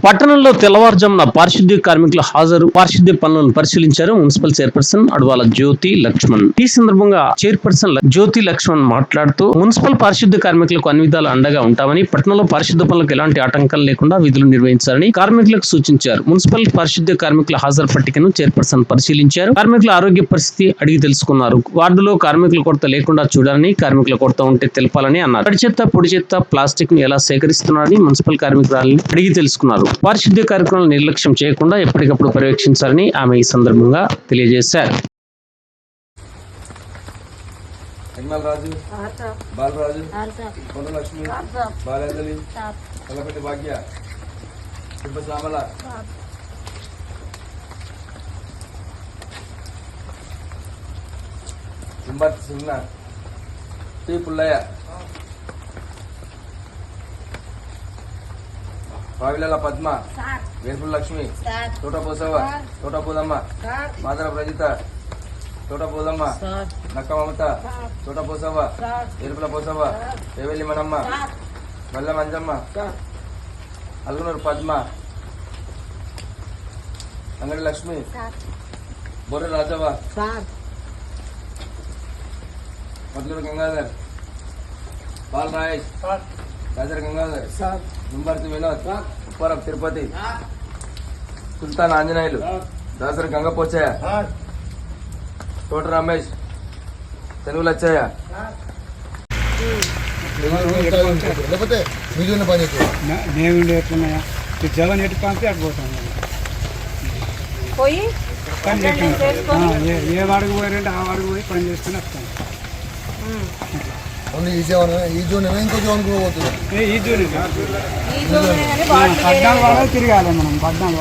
పట్టణంలో తెల్లవారుజామున పారిశుద్ధ్య కార్మికుల హాజరు పారిశుద్ధ్య పనులను పరిశీలించారు మున్సిపల్ చైర్పర్సన్ అడవాల జ్యోతి లక్ష్మణ్. ఈ సందర్భంగా చైర్పర్సన్ జ్యోతి లక్ష్మణ్ మాట్లాడుతూ మున్సిపల్ పారిశుద్ధ్య కార్మికులకు అన్ని విధాలు అండగా ఉంటామని, పట్టణంలో పారిశుద్ధ్య పనులకు ఎలాంటి ఆటంకాలు లేకుండా విధులు నిర్వహించాలని కార్మికులకు సూచించారు. మున్సిపల్ పారిశుద్ధ్య కార్మికుల హాజరు పట్టికను చైర్పర్సన్ పరిశీలించారు. కార్మికుల ఆరోగ్య పరిస్థితి అడిగి తెలుసుకున్నారు. వార్డులో కార్మికుల కొరత లేకుండా చూడాలని, కార్మికుల కొరత ఉంటే తెలపాలని అన్నారు. తడి చెత్త, పొడి చెత్త, ప్లాస్టిక్ ను ఎలా సేకరిస్తున్నారని మున్సిపల్ కార్మికురాలని అడిగి తెలుసుకున్నారు. పారిశుద్ధ్య కార్యక్రమాలను నిర్లక్ష్యం చేయకుండా ఎప్పటికప్పుడు పర్యవేక్షించాలని ఆమె ఈ సందర్భంగా తెలియజేశారు. పావిల పద్మ, వేల్పుల లక్ష్మి, తోట పోసవ, తోట పోదమ్మ, మాదర ప్రజిత, తోట పోదమ్మ, నక్క మమత, తోట పోసవ, వేల్పుల పోసవ, రేవెల్లి మనమ్మ, మల్ల మంజమ్మ, అల్లునూరు పద్మ, అంగడి లక్ష్మి, బొర్రె రాజవ్వ, మద్లూరు గంగాధర్, బాల్ రాయేష్, రాజర్ గంగాధర్, నింబర్తి వినోద్, ఉప్పారం తిరుపతి, సుల్తాన్ ఆంజనేయులు, దాసరి గంగపోచయ్య, తోట రమేష్, తెలుగు లచ్చయ్య. లేకపోతే నేను ఎట్లున్నాయా జగన్ ఎటు పంపి అటుపోతాను ఏ వాడికి పోయారంటే ఆ వాడికి పోయి పని చేసుకుని వస్తాను. ఈ జోన్ ఇంకో జోన్ కూడా పోతుంది. ఈ జోన్ 14 వారాలు తిరగాలి మనం. 14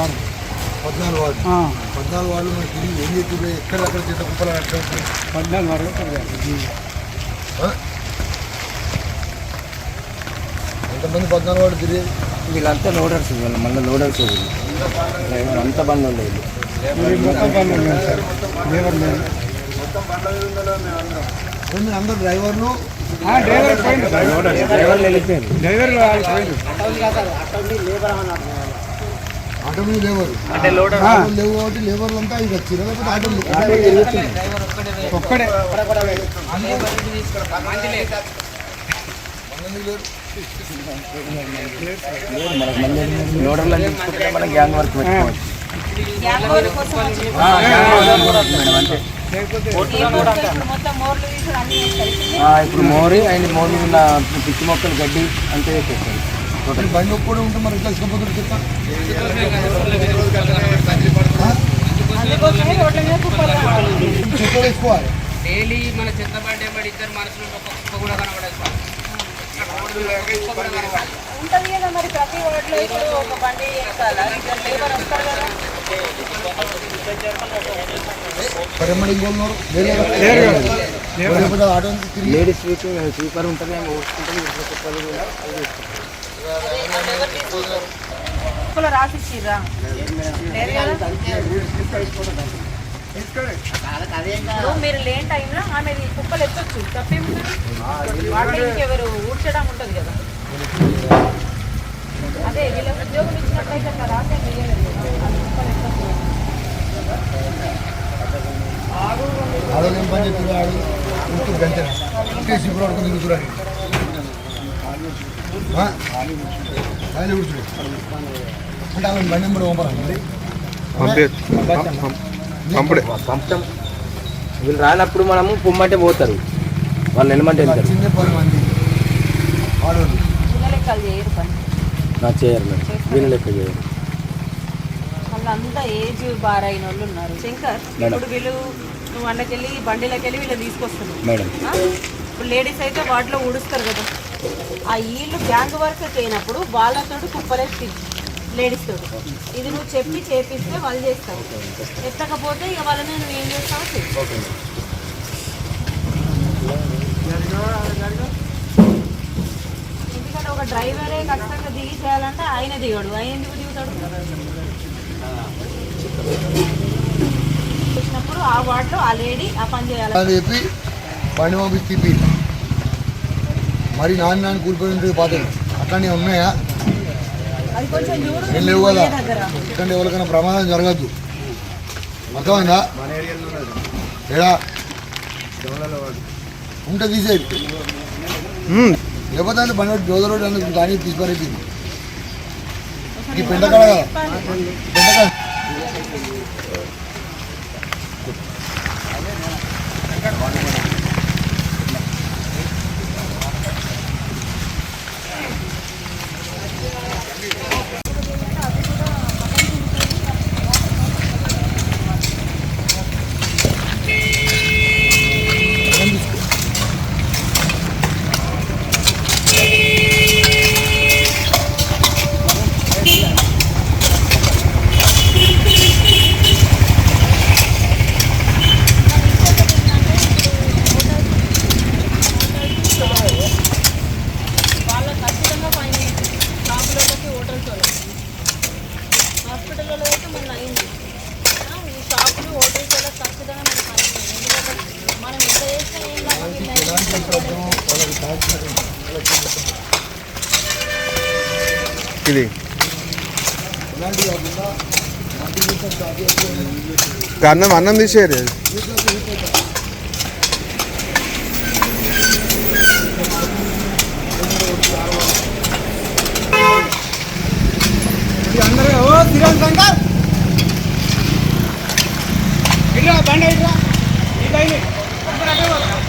వారాలు మనకి తిరిగి ఏం చేస్తుంది, ఎక్కడెక్కడ చేత కుప్పలు 14 వారాలు తిరగాలి. ఎంతమంది 14 వాడు తిరిగి వీళ్ళంతా లోడర్స్, మళ్ళీ లోడర్స్ అంత బండ్లు లేదు. మొత్తం బండ్లు ఉన్నాయి సార్, లేబర్ లేదు. అందరు డ్రైవర్లు డ్రైవర్లు వెళ్ళిపోయారు. డ్రైవర్లు ఆటో మీద లేవరు లేవు కాబట్టి లేబర్లు అంతా ఇది వచ్చారు. లేకపోతే ఆటో ఒక్కడే లోడర్లు తీసుకుంటే మన గ్యాంగ్ వర్క్ పెట్టుకోవచ్చు. ఇప్పుడు మోరి అండ్ మోరి ఉన్న పిచ్చి మొక్కలు గడ్డి అంతే చేస్తారు. టోటల్ బండి ఒక్కడే ఉంటే మరి ఎట్లా తీసుకుపోతారు చెప్తా. చెత్త వేసుకోవాలి డైలీ మన చెత్త బండి పడి ఇద్దరు మనుషులు ఒక్కొక్క కూడా కనబడేది ఉంటుంది కదా. మరి ప్రతి వార్డులో ఇప్పుడు ఒక బండి ఎక్కాలా, లేబర్ వస్తారు కదా. లేడీస్ స్వీపర్ ఉంటుంది, రాసిచ్చిర్రా మీరు లేని టైంలో ఆమె కుప్పలు ఎత్తొచ్చు, తప్పేముంటుంది. వాటిలో ఇంకెవరు ఊడ్చడం ఉంటుంది కదా. అదే వీళ్ళకి ఉద్యోగం ఇచ్చినట్లయితే అట్లా రాసే కుప్పలు ఎత్తొచ్చు. ఆరోగ్యం పని చెప్తున్నాడు గంట ఇప్పుడు ఆడుకుని దిగుతురాడు ఆయన కూర్చుడు అంటే అలా బండి కూడా పంపడం. వీళ్ళు రానప్పుడు మనము పొమ్మంటే పోతారు, వాళ్ళు వెళ్ళమంటే వెళ్తారు. 10 మంది ఆడవాళ్ళు లెక్కలు చేయరు పని, నాకు చేయరు మేడం, వీళ్ళు లెక్క చేయరు. వాళ్ళంతా ఏజ్ బార్ అయిన వాళ్ళు ఉన్నారు. శంకర్, ఇప్పుడు వీళ్ళు నువ్వు అండకెళ్ళి బండిలోకి వెళ్ళి వీళ్ళని తీసుకొస్తున్నావు మేడం. ఇప్పుడు లేడీస్ అయితే వాటిలో ఊడుస్తారు కదా. ఆ వీళ్ళు గ్యాంగ్ వర్క్ చేయనప్పుడు వాళ్ళతో కుప్పలేసి లేడీస్ తోటి ఇది నువ్వు చెప్పి చేపిస్తే వాళ్ళు చేస్తావు. ఎత్తకపోతే ఇక వాళ్ళని నువ్వు ఏం చేస్తావో చెప్పు. ఎందుకంటే ఒక డ్రైవరే ఖచ్చితంగా దిగి చేయాలంటే ఆయన దిగాడు, ఆయన ఎందుకు దిగుతాడు. వచ్చినప్పుడు ఆ వార్డులో ఆ లేడీ ఆ పని చేయాలని చెప్పి బండి పంపిస్తే మరి నాన్న కూలిపోయి పాతలు అట్లాంటివి ఉన్నాయా? అది కొంచెం చూడు ఏం లేవు కదా పోయే దగ్గర. ఎందుకంటే ఎవరికైనా ప్రమాదం జరగద్దు అర్థమైందా ఏడా ఉంటే తీసేది లేకపోతే అంటే బండి జోద రోడ్ అని దాన్ని తీసుకురేసింది ఈ పెంటకాడ కదా పెంటకాడ వాళ్ళ ఖచ్చితంగా ఫైన్ వేయండి. షాపులకి హోటల్స్ వాళ్ళకి హాస్పిటల్లో అయితే మొన్న అయింది. ఈ షాపులు హోటల్స్ వాళ్ళకి ఖచ్చితంగా మనం ఫైన్ వేయండి. ఎందుకంటే మనం ఎంత చేస్తే ఏం లాభం ఇది అన్నం తీసేది అందరూ ఓ శ్రీరామ్ శంకర్ ఇట్లా బండి ఇట్లా ఈ లైన్ అందరూ అటే పోతారు.